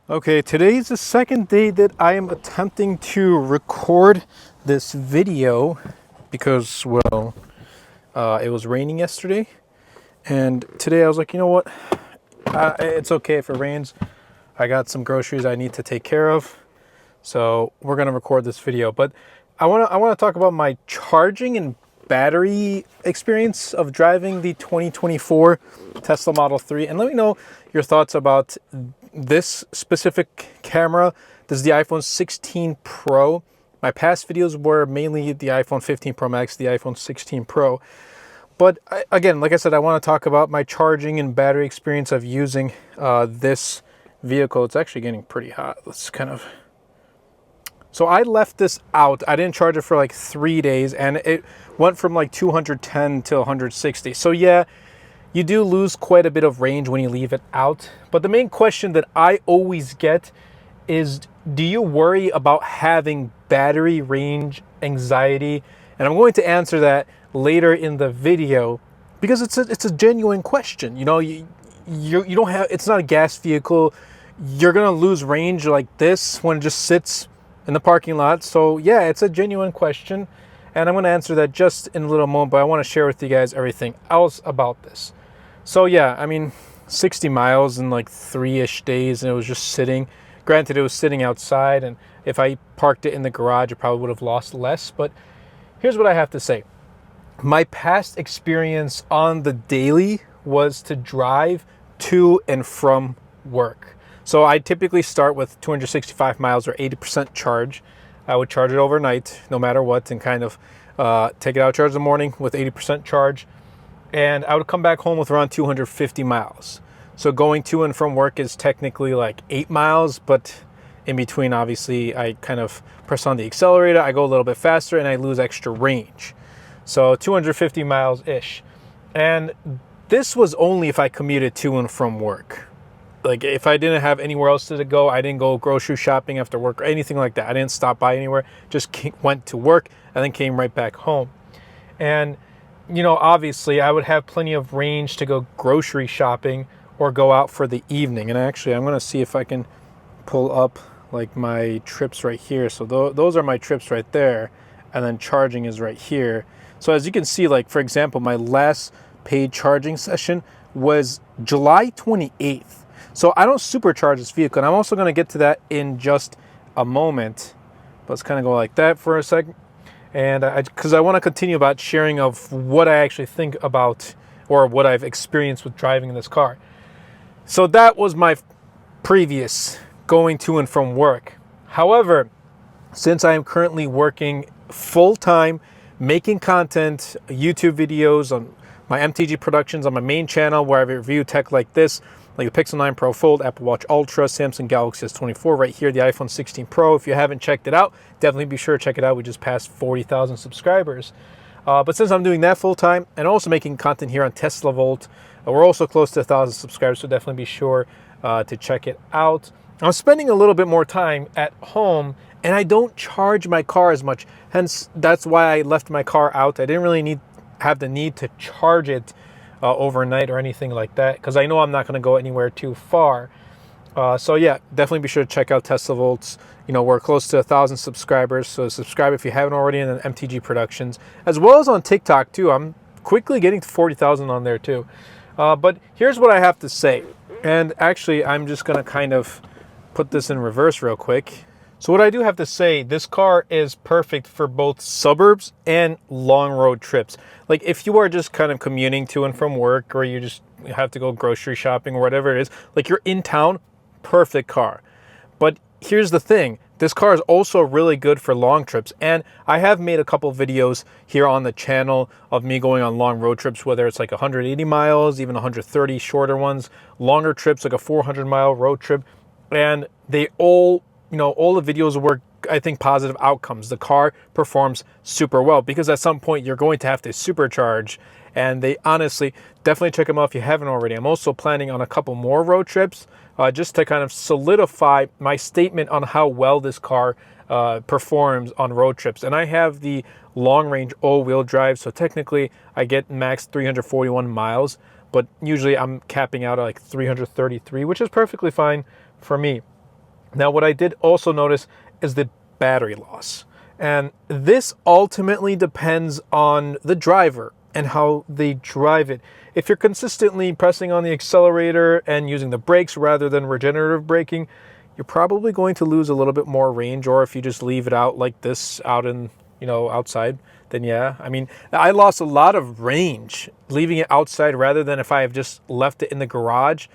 Okay, today is the second day that I am attempting to record this video because, well, it was raining yesterday, and today I was like, you know what, it's okay if it rains. I got some groceries I need to take care of, so we're gonna record this video. But I wanna talk about my charging and battery experience of driving the 2024 Tesla Model 3, and let me know your thoughts about this specific camera. This is the iPhone 16 Pro. My past videos were mainly the iPhone 15 Pro Max, the iPhone 16 Pro. But again, like I said, I want to talk about my charging and battery experience of using this vehicle. It's actually getting pretty hot. Let's kind of... So I left this out. I didn't charge it for like 3 days, and it went from like 210 to 160. So yeah, you do lose quite a bit of range when you leave it out. But the main question that I always get is, do you worry about having battery range anxiety? And I'm going to answer that later in the video because it's a genuine question. You know, you don't have, it's not a gas vehicle. You're gonna lose range like this when it just sits in the parking lot. So yeah, it's a genuine question, and I'm going to answer that just in a little moment, but I want to share with you guys everything else about this. So yeah, I mean, 60 miles in like 3-ish days, and it was just sitting. Granted, it was sitting outside, and if I parked it in the garage, it probably would have lost less. But here's what I have to say. My past experience on the daily was to drive to and from work. So I typically start with 265 miles or 80% charge. I would charge it overnight, no matter what, and kind of take it out, charge in the morning with 80% charge. And I would come back home with around 250 miles. So going to and from work is technically like 8 miles, but in between, obviously, I kind of press on the accelerator, I go a little bit faster, and I lose extra range. So 250 miles-ish. And this was only if I commuted to and from work. Like if I didn't have anywhere else to go, I didn't go grocery shopping after work or anything like that. I didn't stop by anywhere, just went to work and then came right back home. And, you know, obviously I would have plenty of range to go grocery shopping or go out for the evening. And actually, I'm going to see if I can pull up like my trips right here. So those are my trips right there. And then charging is right here. So as you can see, like, for example, my last paid charging session was July 28th. So I don't supercharge this vehicle, and I'm also going to get to that in just a moment. Let's kind of go like that for a second, and because I want to continue about sharing of what I actually think about or what I've experienced with driving in this car. So that was my previous going to and from work. However, since I am currently working full-time, making content, YouTube videos on my MTG Productions on my main channel where I review tech like this, like the Pixel 9 Pro Fold, Apple Watch Ultra, Samsung Galaxy S24, right here, the iPhone 16 Pro. If you haven't checked it out, definitely be sure to check it out. We just passed 40,000 subscribers. But since I'm doing that full time and also making content here on Tesla Volt, we're also close to 1,000 subscribers, so definitely be sure to check it out. I'm spending a little bit more time at home, and I don't charge my car as much. Hence, that's why I left my car out. I didn't really have the need to charge it overnight or anything like that, because I know I'm not going to go anywhere too far. So yeah, definitely be sure to check out Tesla Volts. You know, we're close to 1,000 subscribers, so subscribe if you haven't already in MTG Productions, as well as on TikTok too. I'm quickly getting to 40,000 on there too. But here's what I have to say, and actually I'm just going to kind of put this in reverse real quick. So what I do have to say, this car is perfect for both suburbs and long road trips. Like if you are just kind of commuting to and from work, or you just have to go grocery shopping or whatever it is, like you're in town, perfect car. But here's the thing, this car is also really good for long trips. And I have made a couple videos here on the channel of me going on long road trips, whether it's like 180 miles, even 130 shorter ones, longer trips, like a 400-mile road trip. And they all, you know, all the videos were, I think, positive outcomes. The car performs super well because at some point you're going to have to supercharge, and they honestly, definitely check them out if you haven't already. I'm also planning on a couple more road trips just to kind of solidify my statement on how well this car performs on road trips. And I have the long range all-wheel drive, so technically I get max 341 miles, but usually I'm capping out at like 333, which is perfectly fine for me. Now, what I did also notice is the battery loss. And this ultimately depends on the driver and how they drive it. If you're consistently pressing on the accelerator and using the brakes rather than regenerative braking, you're probably going to lose a little bit more range. Or if you just leave it out like this out in, outside, then yeah. I mean, I lost a lot of range leaving it outside rather than if I have just left it in the garage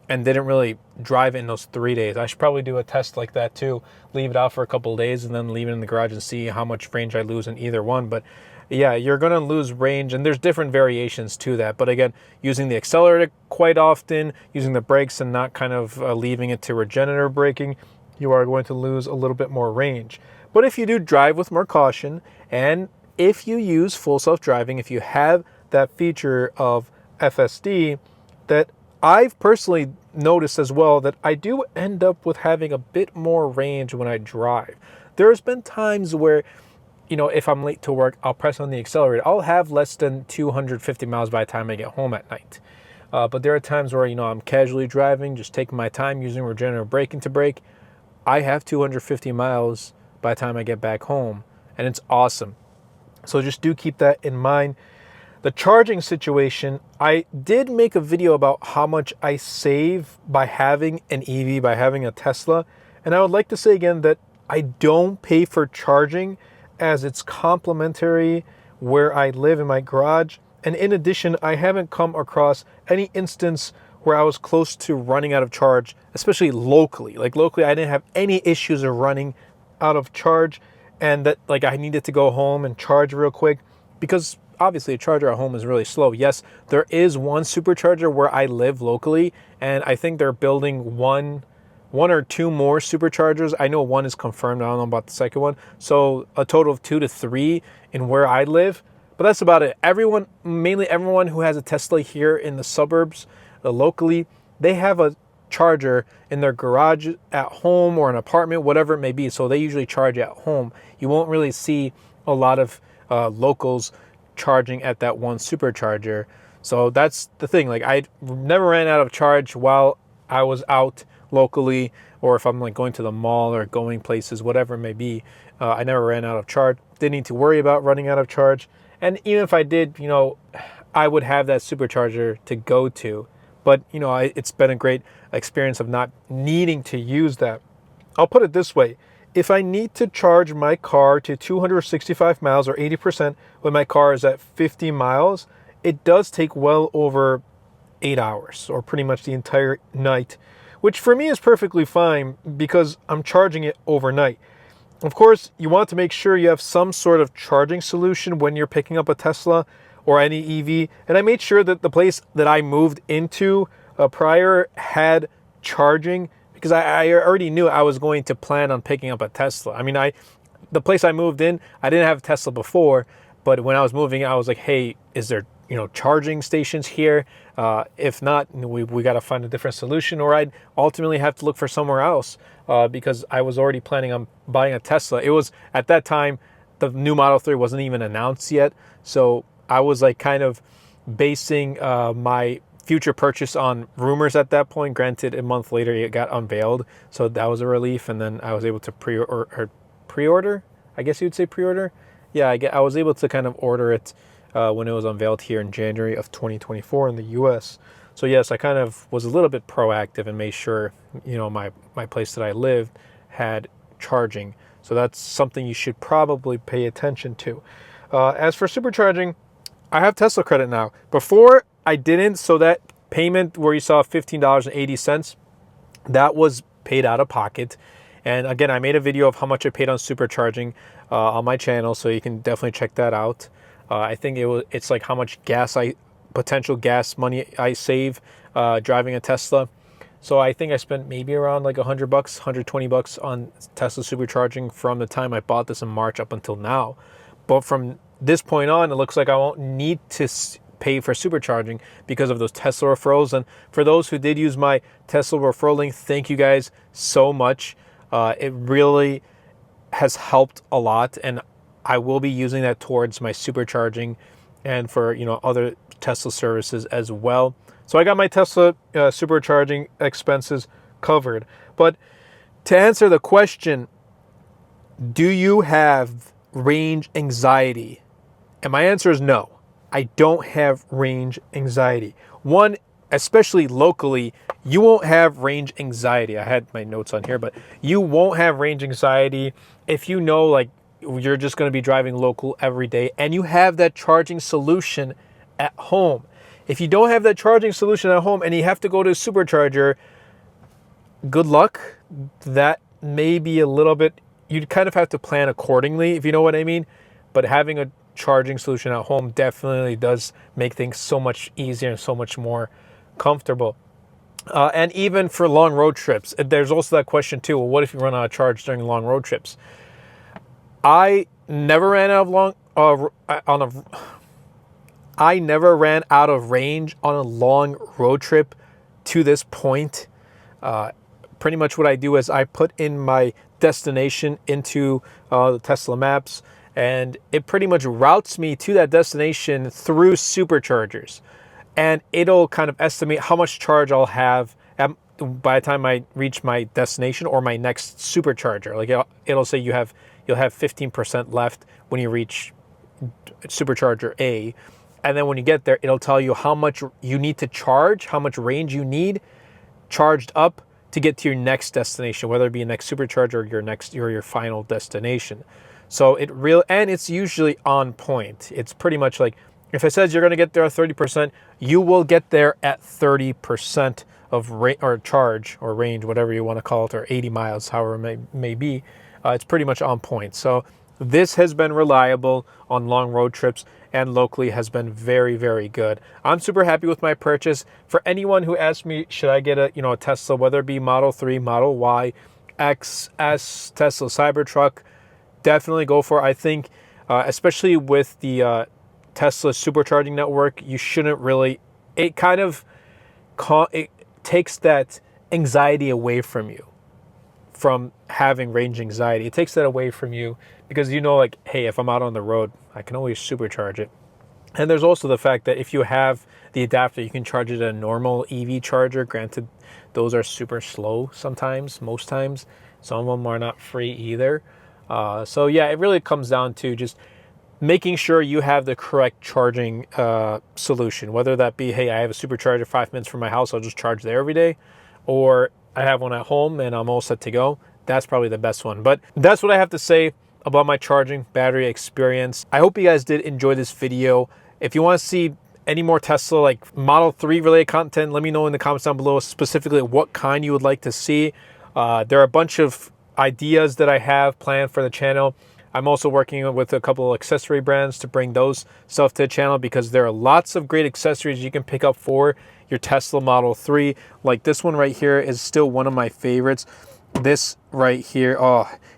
and didn't really drive it in those 3 days. I should probably do a test like that too. Leave it out for a couple of days and then leave it in the garage and see how much range I lose in either one. But yeah, you're going to lose range, and there's different variations to that. But again, using the accelerator quite often, using the brakes and not kind of leaving it to regenerative braking, you are going to lose a little bit more range. But if you do drive with more caution, and if you use full self-driving, if you have that feature of FSD, that I've personally noticed as well, that I do end up with having a bit more range when I drive. There's been times where, if I'm late to work, I'll press on the accelerator. I'll have less than 250 miles by the time I get home at night. But there are times where, I'm casually driving, just taking my time, using regenerative braking to brake. I have 250 miles by the time I get back home, and it's awesome. So just do keep that in mind. The charging situation, I did make a video about how much I save by having an EV, by having a Tesla. And I would like to say again that I don't pay for charging, as it's complimentary where I live in my garage. And in addition, I haven't come across any instance where I was close to running out of charge, especially locally. Like locally, I didn't have any issues of running out of charge, and that I needed to go home and charge real quick, because obviously a charger at home is really slow. Yes, there is one supercharger where I live locally, and I think they're building one or two more superchargers. I know one is confirmed. I don't know about the second one. So a total of 2 to 3 in where I live. But that's about it. Mainly everyone who has a Tesla here in the suburbs, locally, they have a charger in their garage at home or an apartment, whatever it may be. So they usually charge at home. You won't really see a lot of locals charging at that one supercharger. So that's the thing. I never ran out of charge while I was out locally, or if I'm going to the mall or going places, whatever it may be. I never ran out of charge. Didn't need to worry about running out of charge. And even if I did, I would have that supercharger to go to. But, it's been a great experience of not needing to use that. I'll put it this way. If I need to charge my car to 265 miles or 80% when my car is at 50 miles, it does take well over 8 hours, or pretty much the entire night, which for me is perfectly fine because I'm charging it overnight. Of course, you want to make sure you have some sort of charging solution when you're picking up a Tesla or any EV. And I made sure that the place that I moved into prior had charging, because I already knew I was going to plan on picking up a Tesla. I mean, the place I moved in, I didn't have a Tesla before, but when I was moving, I was like, hey, is there charging stations here? If not, we got to find a different solution, or I'd ultimately have to look for somewhere else, because I was already planning on buying a Tesla. It was, at that time, the new Model 3 wasn't even announced yet, so I was kind of basing my future purchase on rumors at that point. Granted, a month later it got unveiled, so that was a relief, and then I was able to pre-order. I guess you would say pre-order. Yeah, I was able to kind of order it when it was unveiled here in January of 2024 in the U.S. So yes, I kind of was a little bit proactive and made sure my place that I lived had charging. So that's something you should probably pay attention to. As for supercharging, I have Tesla credit now. Before I didn't, so that payment where you saw $15.80, that was paid out of pocket. And again, I made a video of how much I paid on supercharging on my channel, so you can definitely check that out. I think it's like how much potential gas money I save driving a Tesla. So I think I spent maybe around like $100, $120 on Tesla supercharging from the time I bought this in March up until now. But from this point on, it looks like I won't need to pay for supercharging because of those Tesla referrals. And for those who did use my Tesla referral link, thank you guys so much. It really has helped a lot, and I will be using that towards my supercharging and for other Tesla services as well. So I got my Tesla supercharging expenses covered. But To answer the question, do you have range anxiety? And my answer is no. I don't have range anxiety. One, especially locally, you won't have range anxiety. I had my notes on here, but you won't have range anxiety if you know like you're just going to be driving local every day and you have that charging solution at home. If you don't have that charging solution at home and you have to go to a supercharger, good luck. That may be a little bit, you'd kind of have to plan accordingly, if you know what I mean. But having a charging solution at home definitely does make things so much easier and so much more comfortable. And even for long road trips, there's also that question too. Well, what if you run out of charge during long road trips? I never ran out of I never ran out of range on a long road trip to this point. Pretty much what I do is I put in my destination into the Tesla maps, and it pretty much routes me to that destination through superchargers. And it'll kind of estimate how much charge I'll have by the time I reach my destination or my next supercharger. Like it'll say you'll have 15% left when you reach supercharger A. And then when you get there, it'll tell you how much you need to charge, how much range you need charged up to get to your next destination, whether it be a next supercharger or your final destination. So it's usually on point. It's pretty much like, if it says you're going to get there at 30%, you will get there at 30% of charge or range, whatever you want to call it, or 80 miles, however it may be. It's pretty much on point. So this has been reliable on long road trips and locally has been very, very good. I'm super happy with my purchase. For anyone who asks me, should I get a Tesla, whether it be Model 3, Model Y, X, S, Tesla Cybertruck, definitely go for it. I think, especially with the Tesla supercharging network, you shouldn't really, it takes that anxiety away from you, from having range anxiety. It takes that away from you because like, hey, if I'm out on the road, I can always supercharge it. And there's also the fact that if you have the adapter, you can charge it at a normal EV charger. Granted, those are super slow sometimes, most times. Some of them are not free either. So yeah, it really comes down to just making sure you have the correct charging solution, whether that be, hey, I have a supercharger 5 minutes from my house, I'll just charge there every day, or I have one at home and I'm all set to go. That's probably the best one. But that's what I have to say about my charging battery experience. I hope you guys did enjoy this video. If you want to see any more Tesla like Model 3 related content, let me know in the comments down below specifically what kind you would like to see. There are a bunch of ideas that I have planned for the channel. I'm also working with a couple of accessory brands to bring those stuff to the channel because there are lots of great accessories you can pick up for your Tesla Model 3. Like this one right here is still one of my favorites. This right here,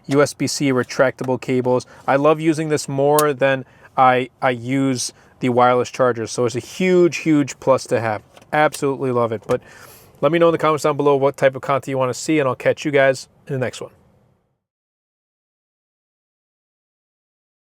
USB-C retractable cables. I love using this more than I use the wireless chargers. So it's a huge, huge plus to have. Absolutely love it. But let me know in the comments down below what type of content you want to see, and I'll catch you guys in the next one.